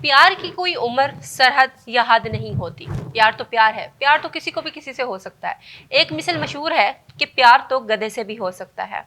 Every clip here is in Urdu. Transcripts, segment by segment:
پیار کی کوئی عمر، سرحد یا حد نہیں ہوتی۔ پیار تو پیار ہے، پیار تو کسی کو بھی کسی سے ہو سکتا ہے۔ ایک مثل مشہور ہے کہ پیار تو گدھے سے بھی ہو سکتا ہے۔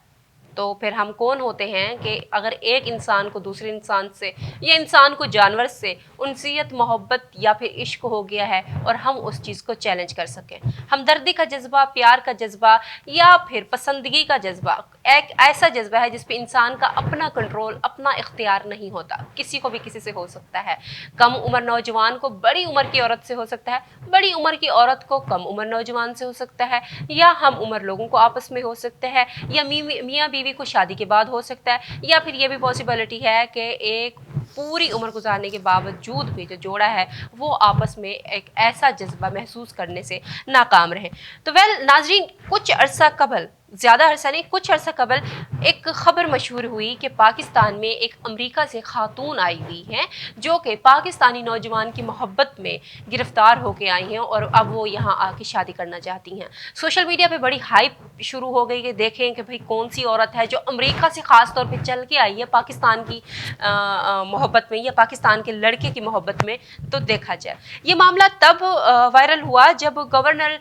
تو پھر ہم کون ہوتے ہیں کہ اگر ایک انسان کو دوسرے انسان سے یا انسان کو جانور سے انسیت، محبت یا پھر عشق ہو گیا ہے اور ہم اس چیز کو چیلنج کر سکیں۔ ہمدردی کا جذبہ، پیار کا جذبہ یا پھر پسندگی کا جذبہ ایک ایسا جذبہ ہے جس پہ انسان کا اپنا کنٹرول، اپنا اختیار نہیں ہوتا، کسی کو بھی کسی سے ہو سکتا ہے۔ کم عمر نوجوان کو بڑی عمر کی عورت سے ہو سکتا ہے، بڑی عمر کی عورت کو کم عمر نوجوان سے ہو سکتا ہے، یا ہم عمر لوگوں کو آپس میں ہو سکتا ہے، یا میاں بیوی کو شادی کے بعد ہو سکتا ہے، یا پھر یہ بھی پاسبلٹی ہے کہ ایک پوری عمر گزارنے کے باوجود بھی جو جوڑا ہے وہ آپس میں ایک ایسا جذبہ محسوس کرنے سے ناکام رہے۔ تو ناظرین، کچھ عرصہ قبل، زیادہ عرصہ نہیں، کچھ عرصہ قبل ایک خبر مشہور ہوئی کہ پاکستان میں ایک امریکہ سے خاتون آئی ہوئی ہیں جو کہ پاکستانی نوجوان کی محبت میں گرفتار ہو کے آئی ہیں اور اب وہ یہاں آ کے شادی کرنا چاہتی ہیں۔ سوشل میڈیا پہ بڑی ہائپ شروع ہو گئی کہ دیکھیں کہ بھئی کون سی عورت ہے جو امریکہ سے خاص طور پہ چل کے آئی ہے پاکستان کی محبت میں یا پاکستان کے لڑکے کی محبت میں۔ تو دیکھا جائے یہ معاملہ تب وائرل ہوا جب گورنر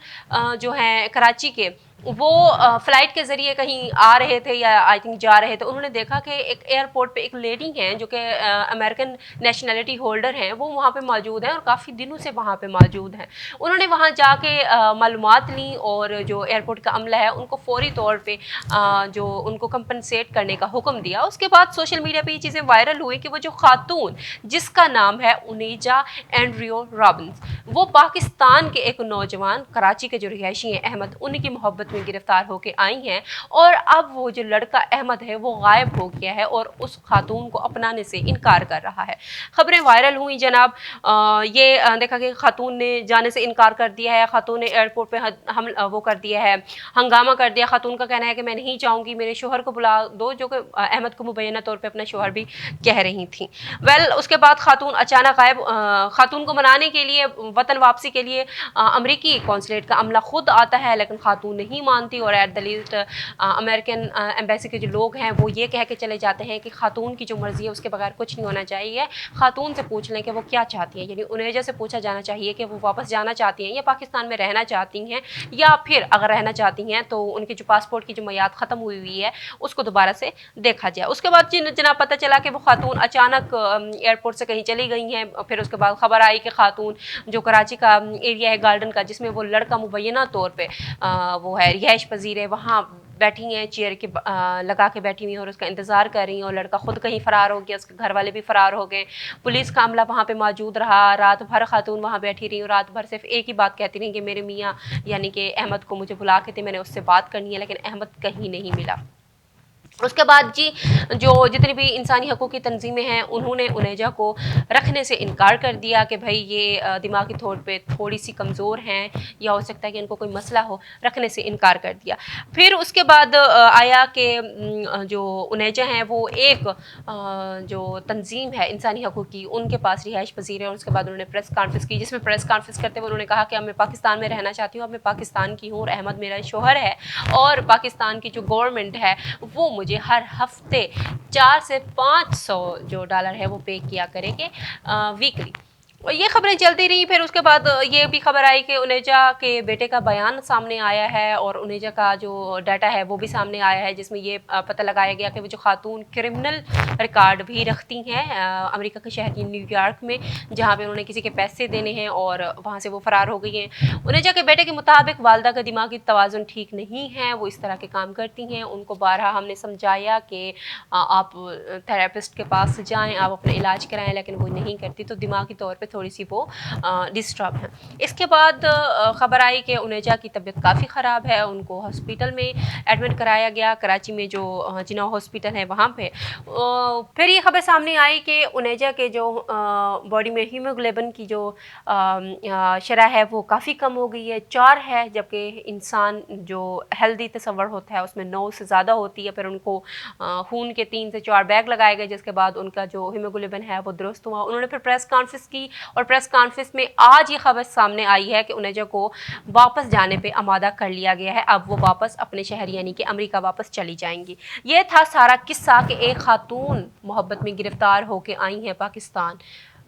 جو ہیں کراچی کے، وہ فلائٹ کے ذریعے کہیں آ رہے تھے یا آئی تھنک جا رہے تھے۔ انہوں نے دیکھا کہ ایک ایئرپورٹ پہ ایک لیڈی ہیں جو کہ امریکن نیشنلٹی ہولڈر ہیں، وہ وہاں پہ موجود ہیں اور کافی دنوں سے وہاں پہ موجود ہیں۔ انہوں نے وہاں جا کے معلومات لیں اور جو ایئرپورٹ کا عملہ ہے ان کو فوری طور پہ جو ان کو کمپنسیٹ کرنے کا حکم دیا۔ اس کے بعد سوشل میڈیا پہ یہ چیزیں وائرل ہوئی کہ وہ جو خاتون جس کا نام ہے انیجا اینڈریو رابنز، وہ پاکستان کے ایک نوجوان کراچی کے جو رہائشی ہیں احمد، ان کی محبت میں گرفتار ہو کے آئی ہیں، اور اب وہ جو لڑکا احمد ہے وہ غائب ہو گیا ہے اور اس خاتون کو اپنانے سے انکار کر رہا ہے۔ خبریں وائرل ہوئی جناب، یہ دیکھا کہ خاتون نے جانے سے انکار کر دیا ہے، خاتون نے ایئرپورٹ پہ وہ کر دیا ہے، ہنگامہ کر دیا۔ خاتون کا کہنا ہے کہ میں نہیں جاؤں گی، میرے شوہر کو بلا دو، جو کہ احمد کو مبینہ طور پہ اپنا شوہر بھی کہہ رہی تھیں۔ اس کے بعد خاتون اچانک غائب۔ خاتون کو منانے کے لیے، وطن واپسی کے لیے امریکی قونصلیٹ کا عملہ خود آتا ہے، لیکن خاتون نہیں مانتی اور at the least American embassy کے جو لوگ ہیں وہ یہ کہہ کے چلے جاتے ہیں کہ خاتون کی جو مرضی ہے اس کے بغیر کچھ نہیں ہونا چاہیے۔ خاتون سے پوچھ لیں کہ وہ کیا چاہتی ہیں، یعنی انیجا سے پوچھا جانا چاہیے کہ وہ واپس جانا چاہتی ہیں یا پاکستان میں رہنا چاہتی ہیں، یا پھر اگر رہنا چاہتی ہیں تو ان کے جو پاسپورٹ کی جو میعاد ختم ہوئی ہے اس کو دوبارہ سے دیکھا جائے۔ اس کے بعد جناب پتہ چلا کہ وہ خاتون اچانک ایئرپورٹ سے کہیں چلی گئی ہیں۔ پھر اس کے بعد خبر آئی کہ خاتون جو کراچی کا ایریا ہے گارڈن کا، جس میں وہ لڑکا مبینہ طور پہ وہ ہے رہائش پذیر ہے، وہاں بیٹھی ہیں، چیئر کے لگا کے بیٹھی ہوئی ہیں اور اس کا انتظار کر رہی ہیں، اور لڑکا خود کہیں فرار ہو گیا، اس کے گھر والے بھی فرار ہو گئے۔ پولیس کا عملہ وہاں پہ موجود رہا، رات بھر خاتون وہاں بیٹھی رہی اور رات بھر صرف ایک ہی بات کہتی رہی کہ میرے میاں یعنی کہ احمد کو مجھے بلا کے تھے، میں نے اس سے بات کرنی ہے، لیکن احمد کہیں نہیں ملا۔ اس کے بعد جو جتنی بھی انسانی حقوق کی تنظیمیں ہیں انہوں نے انیجا کو رکھنے سے انکار کر دیا کہ بھائی یہ دماغی طور پہ تھوڑی سی کمزور ہیں یا ہو سکتا ہے کہ ان کو کوئی مسئلہ ہو، رکھنے سے انکار کر دیا۔ پھر اس کے بعد آیا کہ جو انیجا ہیں وہ ایک جو تنظیم ہے انسانی حقوق کی، ان کے پاس رہائش پذیر ہے، اور اس کے بعد انہوں نے پریس کانفرنس کی، جس میں پریس کانفرنس کرتے ہوئے انہوں نے کہا کہ اب میں پاکستان میں رہنا چاہتی ہوں، اب میں پاکستان کی ہوں اور احمد میرا شوہر ہے، اور پاکستان کی جو گورنمنٹ ہے وہ مجھے ہر ہفتے 400 سے 500 جو ڈالر ہے وہ پے کیا کرے گے ویکلی۔ اور یہ خبریں چلتی رہیں۔ پھر اس کے بعد یہ بھی خبر آئی کہ انیجا کے بیٹے کا بیان سامنے آیا ہے، اور انیجا کا جو ڈیٹا ہے وہ بھی سامنے آیا ہے، جس میں یہ پتہ لگایا گیا کہ وہ جو خاتون کرمنل ریکارڈ بھی رکھتی ہیں امریکہ کے شہر نیو یارک میں، جہاں پہ انہوں نے کسی کے پیسے دینے ہیں اور وہاں سے وہ فرار ہو گئی ہیں۔ انیجا کے بیٹے کے مطابق والدہ کا دماغی توازن ٹھیک نہیں ہے، وہ اس طرح کے کام کرتی ہیں۔ ان کو بارہا ہم نے سمجھایا کہ آپ تھراپسٹ کے پاس جائیں، آپ اپنا علاج کرائیں، لیکن وہ نہیں کرتی، تو دماغی طور پہ تھوڑی سی وہ ڈسٹرب ہیں۔ اس کے بعد خبر آئی کہ انیجا کی طبیعت کافی خراب ہے، ان کو ہاسپٹل میں ایڈمٹ کرایا گیا، کراچی میں جو جناح ہاسپٹل ہے وہاں پہ۔ پھر یہ خبر سامنے آئی کہ انیجا کے جو باڈی میں ہیموگلوبن کی جو شرح ہے وہ کافی کم ہو گئی ہے، 4 ہے، جبکہ انسان جو ہیلدی تصور ہوتا ہے اس میں 9 سے زیادہ ہوتی ہے۔ پھر ان کو خون کے 3 سے 4 بیگ لگائے گئے، جس کے بعد ان کا جو ہیموگلوبن ہے وہ درست ہوا۔ انہوں نے پھر پریس کانفرنس کی، اور پریس کانفرنس میں آج یہ خبر سامنے آئی ہے کہ انیجا کو واپس جانے پہ آمادہ کر لیا گیا ہے، اب وہ واپس اپنے شہر یعنی کہ امریکہ واپس چلی جائیں گی۔ یہ تھا سارا قصہ کہ ایک خاتون محبت میں گرفتار ہو کے آئی ہیں پاکستان۔